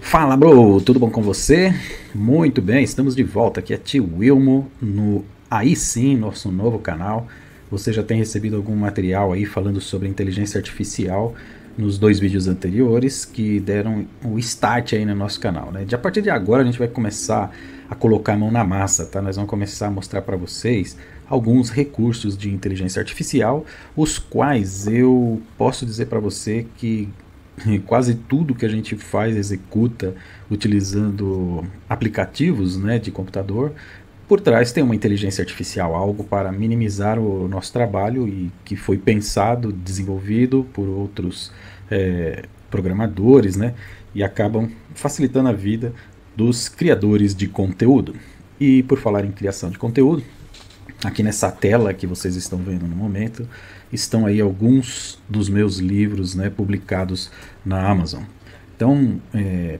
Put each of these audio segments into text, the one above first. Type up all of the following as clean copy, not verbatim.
Fala, bro! Tudo bom com você? Muito bem, estamos de volta. Aqui é Tio Wilmo no Aí Sim, nosso novo canal. Você já tem recebido algum material aí falando sobre inteligência artificial nos 2 vídeos anteriores que deram o start aí no nosso canal, né? A partir de agora a gente vai começar a colocar a mão na massa, tá? Nós vamos começar a mostrar para vocês alguns recursos de inteligência artificial, os quais eu posso dizer para você que quase tudo que a gente faz, executa utilizando aplicativos, né, de computador, por trás tem uma inteligência artificial, algo para minimizar o nosso trabalho e que foi pensado, desenvolvido por outros programadores, né, e acabam facilitando a vida dos criadores de conteúdo. E por falar em criação de conteúdo, aqui nessa tela que vocês estão vendo no momento, estão aí alguns dos meus livros, né, publicados na Amazon. Então,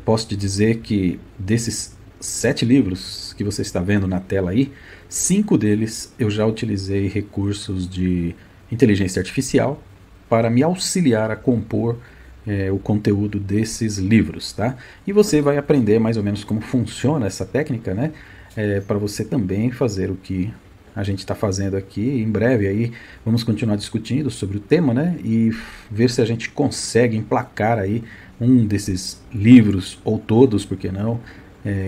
posso te dizer que desses 7 livros que você está vendo na tela aí, 5 deles eu já utilizei recursos de inteligência artificial para me auxiliar a compor o conteúdo desses livros, tá? E você vai aprender mais ou menos como funciona essa técnica, né? Para você também fazer o que a gente está fazendo aqui. Em breve aí vamos continuar discutindo sobre o tema, né? E ver se a gente consegue emplacar aí um desses livros, ou todos, por que não,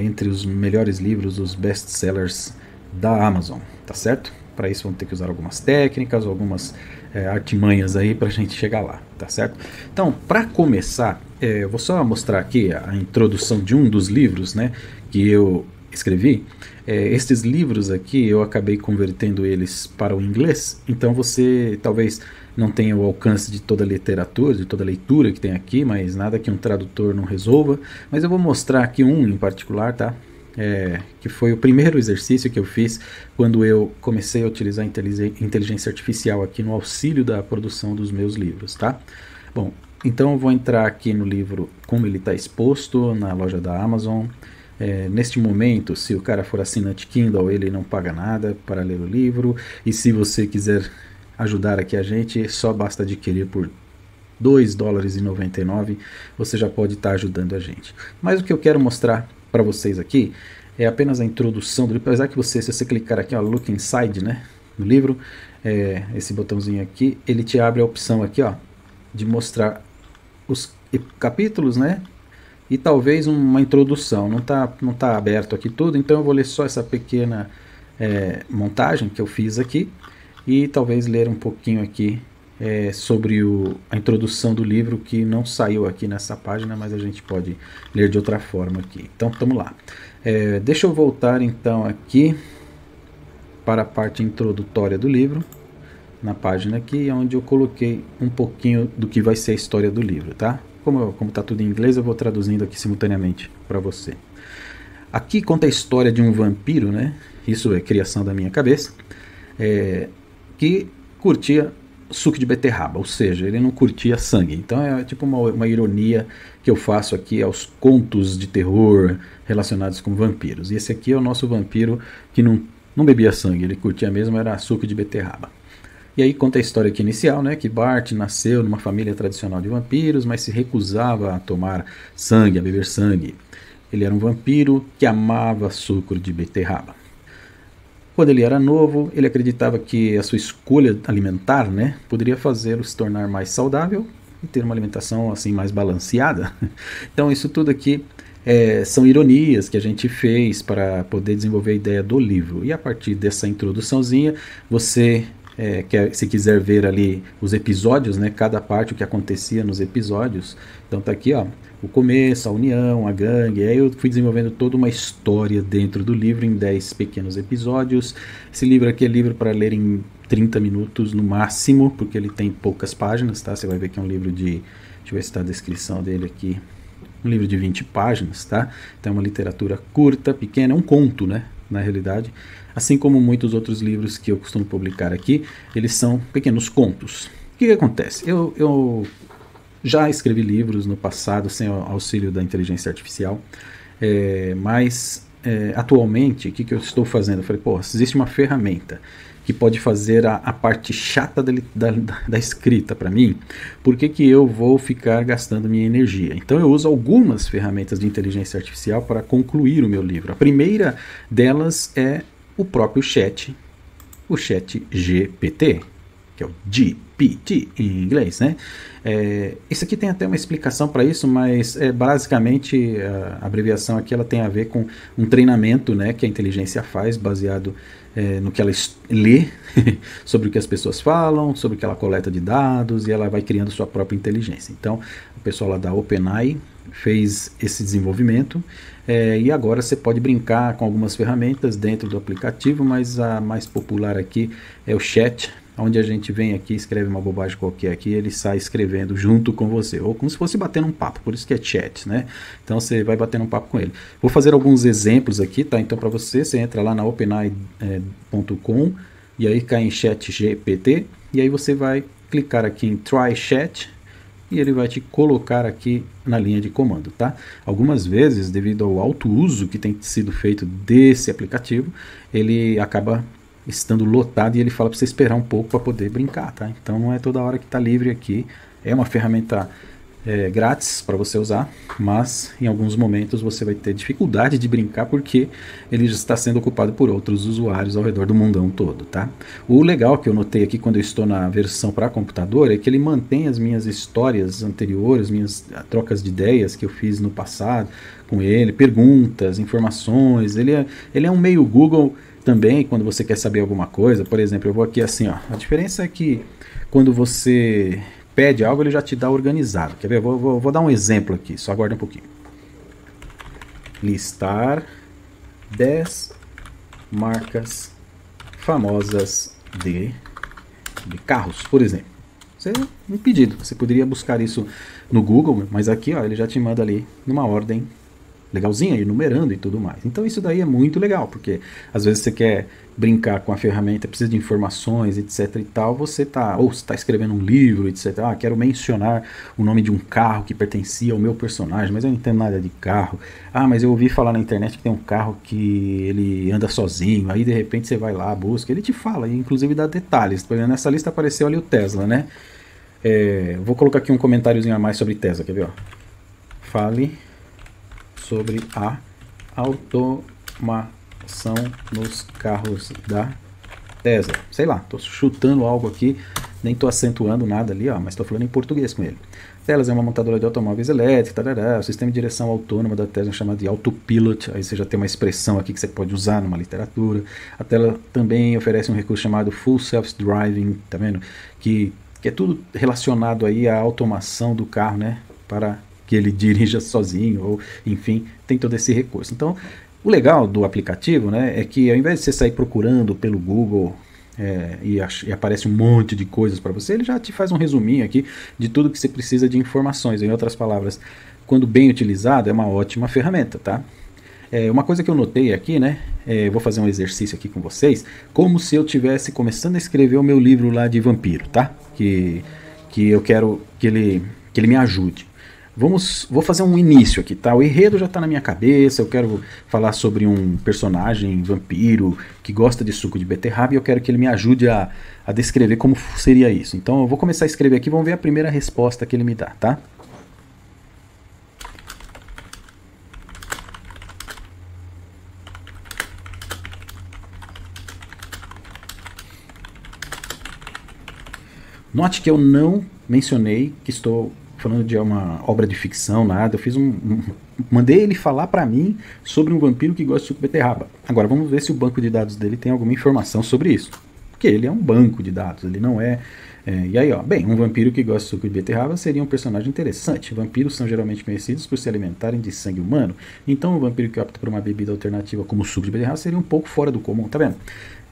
entre os melhores livros, os best-sellers da Amazon, tá certo? Para isso vamos ter que usar algumas técnicas, algumas artimanhas aí para a gente chegar lá, tá certo? Então, para começar, eu vou só mostrar aqui a introdução de um dos livros, né, que eu escrevi. Estes livros aqui eu acabei convertendo eles para o inglês, então você talvez não tenha o alcance de toda a literatura, de toda a leitura que tem aqui, mas nada que um tradutor não resolva. Mas eu vou mostrar aqui um em particular, tá? Que foi o primeiro exercício que eu fiz quando eu comecei a utilizar a inteligência artificial aqui no auxílio da produção dos meus livros, tá? Bom, então eu vou entrar aqui no livro como ele está exposto na loja da Amazon. Neste momento, se o cara for assinante Kindle, ele não paga nada para ler o livro, e se você quiser ajudar aqui a gente, só basta adquirir por $2,99, você já pode estar ajudando a gente. Mas o que eu quero mostrar para vocês aqui é apenas a introdução do livro, apesar que se você clicar aqui, ó, Look Inside, né, no livro, esse botãozinho aqui, ele te abre a opção aqui, ó, de mostrar os capítulos, né, e talvez uma introdução. Não tá aberto aqui tudo, então eu vou ler só essa pequena montagem que eu fiz aqui e talvez ler um pouquinho aqui sobre a introdução do livro, que não saiu aqui nessa página, mas a gente pode ler de outra forma aqui. Então vamos lá. Deixa eu voltar então aqui para a parte introdutória do livro, na página aqui, onde eu coloquei um pouquinho do que vai ser a história do livro, tá? Como está tudo em inglês, eu vou traduzindo aqui simultaneamente para você. Aqui conta a história de um vampiro, né? Isso é criação da minha cabeça, que curtia suco de beterraba, ou seja, ele não curtia sangue. Então é tipo uma ironia que eu faço aqui aos contos de terror relacionados com vampiros. E esse aqui é o nosso vampiro que não bebia sangue, ele curtia mesmo, era suco de beterraba. E aí conta a história aqui inicial, né, que Bart nasceu numa família tradicional de vampiros, mas se recusava a tomar sangue, a beber sangue. Ele era um vampiro que amava suco de beterraba. Quando ele era novo, ele acreditava que a sua escolha alimentar, né, poderia fazê-lo se tornar mais saudável e ter uma alimentação assim mais balanceada. Então isso tudo aqui são ironias que a gente fez para poder desenvolver a ideia do livro. E a partir dessa introduçãozinha, você... se quiser ver ali os episódios, né, cada parte, o que acontecia nos episódios, então tá aqui, ó, o começo, a união, a gangue. Aí eu fui desenvolvendo toda uma história dentro do livro em 10 pequenos episódios. Esse livro aqui é livro para ler em 30 minutos no máximo, porque ele tem poucas páginas, tá? Você vai ver que é um livro de, deixa eu ver se está a descrição dele aqui, um livro de 20 páginas, tá? Então é uma literatura curta, pequena, é um conto, né, na realidade. Assim como muitos outros livros que eu costumo publicar aqui, eles são pequenos contos. O que acontece? Eu já escrevi livros no passado sem o auxílio da inteligência artificial, mas atualmente, o que eu estou fazendo? Eu falei, pô, existe uma ferramenta que pode fazer a parte chata da escrita para mim, por que eu vou ficar gastando minha energia? Então eu uso algumas ferramentas de inteligência artificial para concluir o meu livro. A primeira delas é o próprio chat, o chat GPT, que é o GPT em inglês, né? Isso aqui tem até uma explicação para isso, mas basicamente a abreviação aqui ela tem a ver com um treinamento, né, que a inteligência faz baseado no que ela lê sobre o que as pessoas falam, sobre o que ela coleta de dados, e ela vai criando sua própria inteligência. Então, o pessoal lá da OpenAI fez esse desenvolvimento, e agora você pode brincar com algumas ferramentas dentro do aplicativo, mas a mais popular aqui é o chat, onde a gente vem aqui, escreve uma bobagem qualquer aqui, ele sai escrevendo junto com você, ou como se fosse batendo um papo, por isso que é chat, né? Então você vai batendo um papo com ele. Vou fazer alguns exemplos aqui, tá? Então para você entra lá na openai.com e aí cai em chat GPT, e aí você vai clicar aqui em Try Chat, e ele vai te colocar aqui na linha de comando, tá? Algumas vezes, devido ao alto uso que tem sido feito desse aplicativo, ele acaba estando lotado e ele fala para você esperar um pouco para poder brincar, tá? Então não é toda hora que está livre aqui. É uma ferramenta grátis para você usar, mas em alguns momentos você vai ter dificuldade de brincar porque ele já está sendo ocupado por outros usuários ao redor do mundão todo, tá? O legal que eu notei aqui quando eu estou na versão para computador é que ele mantém as minhas histórias anteriores, minhas trocas de ideias que eu fiz no passado com ele, perguntas, informações. Ele é um meio Google também quando você quer saber alguma coisa. Por exemplo, eu vou aqui assim, ó. A diferença é que quando você pede algo, ele já te dá organizado. Quer ver? Vou dar um exemplo aqui, só aguarda um pouquinho. Listar 10 marcas famosas de carros, por exemplo. Isso é um pedido. Você poderia buscar isso no Google, mas aqui ó, ele já te manda ali numa ordem legalzinha, enumerando e tudo mais. Então isso daí é muito legal, porque às vezes você quer brincar com a ferramenta, precisa de informações, etc e tal, você está escrevendo um livro, etc. Quero mencionar o nome de um carro que pertencia ao meu personagem, mas eu não entendo nada de carro. Mas eu ouvi falar na internet que tem um carro que ele anda sozinho, aí de repente você vai lá, busca, ele te fala, e inclusive dá detalhes. Por exemplo, nessa lista apareceu ali o Tesla, né? Vou colocar aqui um comentáriozinho a mais sobre Tesla, quer ver? Ó? Fale sobre a automação nos carros da Tesla. Sei lá, estou chutando algo aqui, nem estou acentuando nada ali, ó, mas estou falando em português com ele. Tesla é uma montadora de automóveis elétricos, o sistema de direção autônoma da Tesla é chamado de Autopilot, aí você já tem uma expressão aqui que você pode usar numa literatura. A Tesla também oferece um recurso chamado Full Self-Driving, tá vendo? Que é tudo relacionado aí à automação do carro, né? Para que ele dirija sozinho, ou enfim, tem todo esse recurso. Então, o legal do aplicativo, né, é que ao invés de você sair procurando pelo Google e aparece um monte de coisas para você, ele já te faz um resuminho aqui de tudo que você precisa de informações. Em outras palavras, quando bem utilizado, é uma ótima ferramenta, tá? Uma coisa que eu notei aqui, né, vou fazer um exercício aqui com vocês, como se eu estivesse começando a escrever o meu livro lá de vampiro, tá? Que eu quero que ele me ajude. Vou fazer um início aqui, tá? O enredo já está na minha cabeça, eu quero falar sobre um personagem vampiro que gosta de suco de beterraba e eu quero que ele me ajude a descrever como seria isso. Então eu vou começar a escrever aqui, vamos ver a primeira resposta que ele me dá, tá? Note que eu não mencionei que estou falando de uma obra de ficção, nada. Eu fiz mandei ele falar para mim sobre um vampiro que gosta de suco de beterraba. Agora vamos ver se o banco de dados dele tem alguma informação sobre isso. Porque ele é um banco de dados, ele não é... E aí, ó, bem, um vampiro que gosta de suco de beterraba seria um personagem interessante. Vampiros são geralmente conhecidos por se alimentarem de sangue humano. Então, um vampiro que opta por uma bebida alternativa como suco de beterraba seria um pouco fora do comum, tá vendo?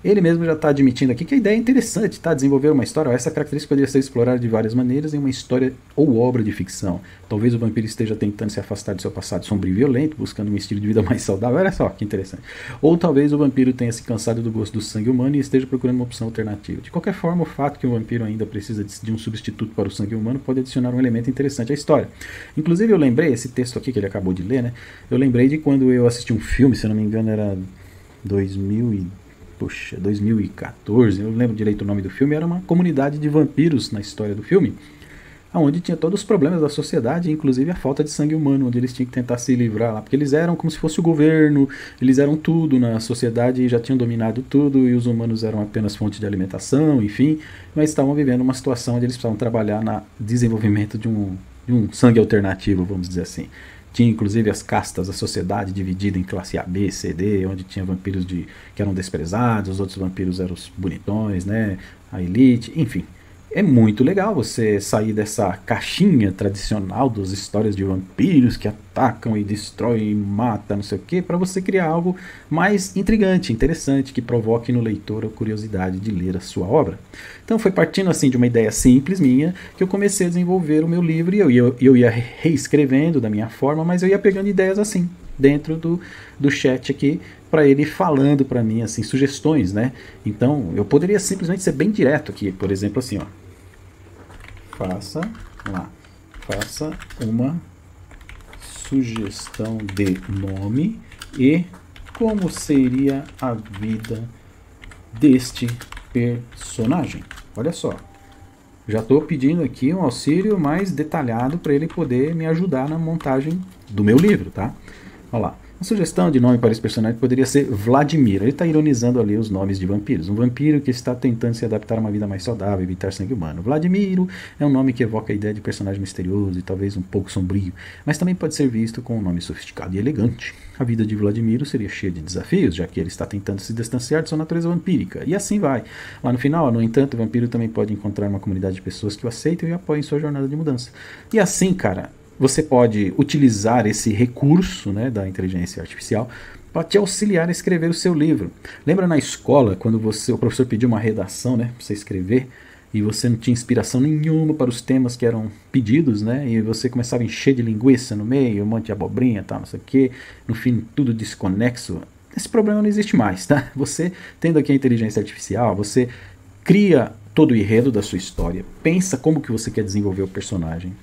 Ele mesmo já está admitindo aqui que a ideia é interessante, tá? Desenvolver uma história. Essa característica poderia ser explorada de várias maneiras em uma história ou obra de ficção. Talvez o vampiro esteja tentando se afastar de seu passado sombrio e violento, buscando um estilo de vida mais saudável. Olha só que interessante. Ou talvez o vampiro tenha se cansado do gosto do sangue humano e esteja procurando uma opção alternativa. De qualquer forma, o fato que o vampiro ainda precisa de um substituto para o sangue humano pode adicionar um elemento interessante à história. Inclusive, eu lembrei, esse texto aqui que ele acabou de ler, né? Eu lembrei de quando eu assisti um filme, se eu não me engano era 2000 puxa, 2014, eu não lembro direito o nome do filme, era uma comunidade de vampiros na história do filme, onde tinha todos os problemas da sociedade, inclusive a falta de sangue humano, onde eles tinham que tentar se livrar lá, porque eles eram como se fosse o governo, eles eram tudo na sociedade e já tinham dominado tudo, e os humanos eram apenas fonte de alimentação, enfim, mas estavam vivendo uma situação onde eles precisavam trabalhar no desenvolvimento de um sangue alternativo, vamos dizer assim. Tinha inclusive as castas, a sociedade dividida em classe A, B, C, D, onde tinha vampiros que eram desprezados, os outros vampiros eram os bonitões, né, a elite, enfim. É muito legal você sair dessa caixinha tradicional das histórias de vampiros que atacam e destroem e matam, não sei o que, para você criar algo mais intrigante, interessante, que provoque no leitor a curiosidade de ler a sua obra. Então foi partindo assim de uma ideia simples minha que eu comecei a desenvolver o meu livro e eu ia reescrevendo da minha forma, mas eu ia pegando ideias assim, dentro do chat aqui, para ele falando para mim assim, sugestões, né? Então eu poderia simplesmente ser bem direto aqui, por exemplo assim, ó. Faça uma sugestão de nome e como seria a vida deste personagem. Olha só, já estou pedindo aqui um auxílio mais detalhado para ele poder me ajudar na montagem do meu livro, tá? Olha lá. Uma sugestão de nome para esse personagem poderia ser Vladimir. Ele está ironizando ali os nomes de vampiros. Um vampiro que está tentando se adaptar a uma vida mais saudável, evitar sangue humano. Vladimiro é um nome que evoca a ideia de personagem misterioso e talvez um pouco sombrio, mas também pode ser visto como um nome sofisticado e elegante. A vida de Vladimiro seria cheia de desafios, já que ele está tentando se distanciar de sua natureza vampírica. E assim vai. Lá no final, no entanto, o vampiro também pode encontrar uma comunidade de pessoas que o aceitam e apoiam em sua jornada de mudança. E assim, cara, você pode utilizar esse recurso, né, da inteligência artificial para te auxiliar a escrever o seu livro. Lembra na escola, quando o professor pediu uma redação, né, para você escrever, e você não tinha inspiração nenhuma para os temas que eram pedidos, né, e você começava a encher de linguiça no meio, um monte de abobrinha, tal, não sei o quê, no fim tudo desconexo? Esse problema não existe mais, tá? Você, tendo aqui a inteligência artificial, você cria todo o enredo da sua história, pensa como que você quer desenvolver o personagem,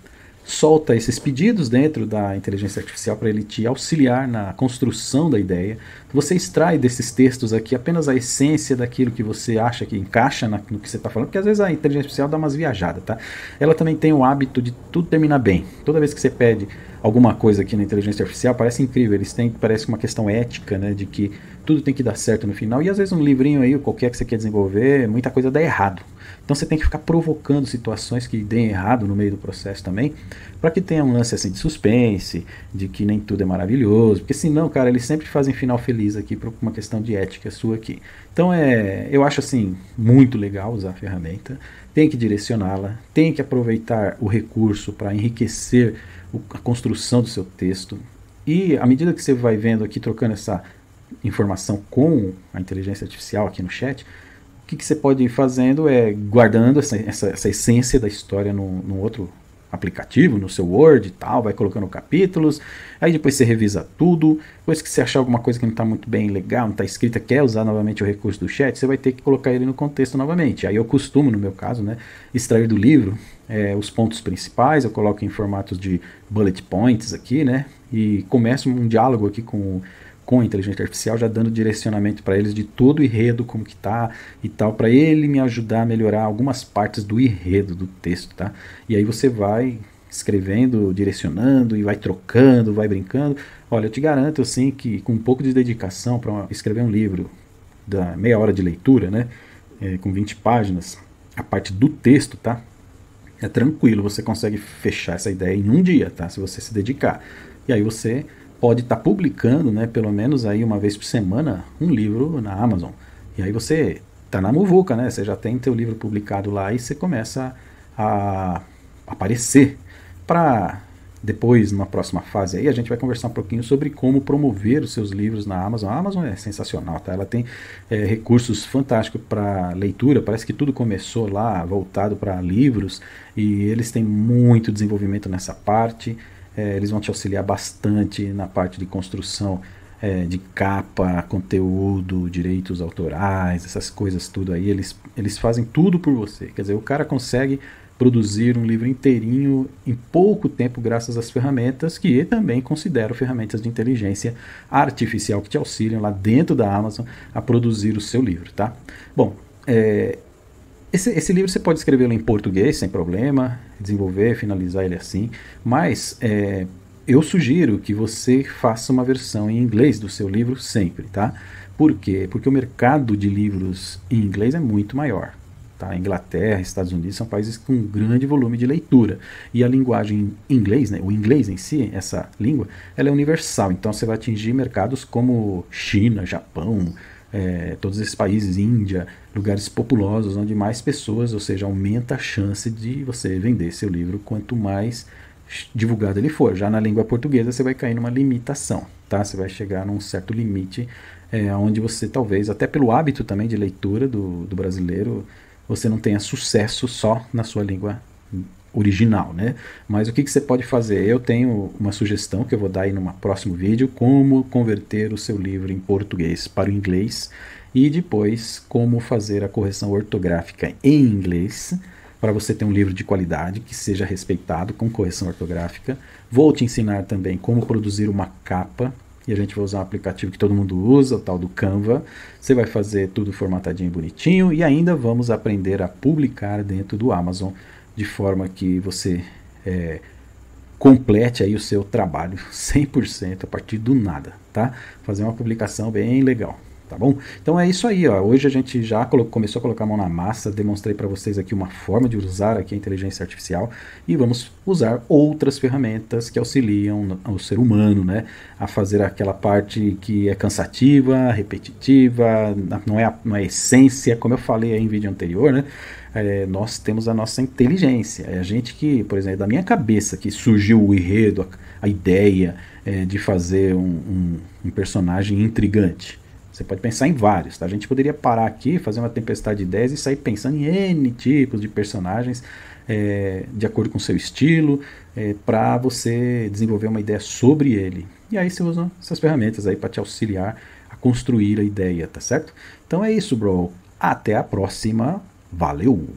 solta esses pedidos dentro da inteligência artificial para ele te auxiliar na construção da ideia. Você extrai desses textos aqui apenas a essência daquilo que você acha que encaixa no que você está falando, porque às vezes a inteligência artificial dá umas viajadas, tá? Ela também tem o hábito de tudo terminar bem. Toda vez que você pede alguma coisa aqui na inteligência artificial, parece incrível. Eles têm, parece uma questão ética, né, de que tudo tem que dar certo no final. E às vezes um livrinho aí, qualquer que você quer desenvolver, muita coisa dá errado. Então você tem que ficar provocando situações que deem errado no meio do processo também, para que tenha um lance assim de suspense, de que nem tudo é maravilhoso, porque senão, cara, eles sempre fazem final feliz aqui por uma questão de ética sua aqui. Então eu acho assim muito legal usar a ferramenta, tem que direcioná-la, tem que aproveitar o recurso para enriquecer a construção do seu texto. E à medida que você vai vendo aqui, trocando essa informação com a inteligência artificial aqui no chat, o que você pode ir fazendo é guardando essa essência da história num outro aplicativo, no seu Word e tal, vai colocando capítulos, aí depois você revisa tudo, depois que você achar alguma coisa que não está muito bem legal, não está escrita, quer usar novamente o recurso do chat, você vai ter que colocar ele no contexto novamente. Aí eu costumo, no meu caso, né, extrair do livro os pontos principais, eu coloco em formatos de bullet points aqui, né, e começo um diálogo aqui com a inteligência artificial, já dando direcionamento para eles de todo o enredo, como que tá e tal, para ele me ajudar a melhorar algumas partes do enredo do texto, tá? E aí você vai escrevendo, direcionando e vai trocando, vai brincando. Olha, eu te garanto assim que com um pouco de dedicação para escrever um livro da meia hora de leitura, né, com 20 páginas, a parte do texto, tá? É tranquilo, você consegue fechar essa ideia em um dia, tá? Se você se dedicar. E aí você pode estar publicando, né, pelo menos aí uma vez por semana, um livro na Amazon. E aí você está na muvuca, né? Você já tem teu livro publicado lá e você começa a aparecer. Para depois, numa próxima fase aí, a gente vai conversar um pouquinho sobre como promover os seus livros na Amazon. A Amazon é sensacional, tá? Ela tem recursos fantásticos para leitura. Parece que tudo começou lá voltado para livros e eles têm muito desenvolvimento nessa parte. Eles vão te auxiliar bastante na parte de construção de capa, conteúdo, direitos autorais, essas coisas tudo aí. Eles fazem tudo por você. Quer dizer, o cara consegue produzir um livro inteirinho em pouco tempo graças às ferramentas que também considero ferramentas de inteligência artificial que te auxiliam lá dentro da Amazon a produzir o seu livro, tá? Bom, esse livro você pode escrevê-lo em português sem problema, desenvolver, finalizar ele assim, mas eu sugiro que você faça uma versão em inglês do seu livro sempre, tá? Por quê? Porque o mercado de livros em inglês é muito maior. Tá? Inglaterra, Estados Unidos são países com grande volume de leitura. E a linguagem inglês, né, o inglês em si, essa língua, ela é universal. Então você vai atingir mercados como China, Japão, todos esses países, Índia, lugares populosos onde mais pessoas, ou seja, aumenta a chance de você vender seu livro quanto mais divulgado ele for. Já na língua portuguesa você vai cair numa limitação, tá? Você vai chegar num certo limite onde você talvez, até pelo hábito também de leitura do brasileiro, você não tenha sucesso só na sua língua original, né? Mas o que você pode fazer? Eu tenho uma sugestão que eu vou dar aí num próximo vídeo, como converter o seu livro em português para o inglês e depois como fazer a correção ortográfica em inglês para você ter um livro de qualidade que seja respeitado com correção ortográfica. Vou te ensinar também como produzir uma capa, e a gente vai usar um aplicativo que todo mundo usa, o tal do Canva. Você vai fazer tudo formatadinho, bonitinho, e ainda vamos aprender a publicar dentro do Amazon, de forma que você complete aí o seu trabalho 100% a partir do nada, tá? Fazer uma publicação bem legal. Tá bom? Então é isso aí, ó. Hoje a gente já começou a colocar a mão na massa, demonstrei para vocês aqui uma forma de usar aqui a inteligência artificial e vamos usar outras ferramentas que auxiliam o ser humano, né, a fazer aquela parte que é cansativa, repetitiva, não é a essência, como eu falei aí em vídeo anterior, né? Nós temos a nossa inteligência, é a gente que, por exemplo, da minha cabeça que surgiu o enredo, a ideia de fazer um personagem intrigante. Você pode pensar em vários, tá? A gente poderia parar aqui, fazer uma tempestade de ideias e sair pensando em N tipos de personagens de acordo com o seu estilo, para você desenvolver uma ideia sobre ele. E aí você usa essas ferramentas aí para te auxiliar a construir a ideia, tá certo? Então é isso, bro. Até a próxima. Valeu!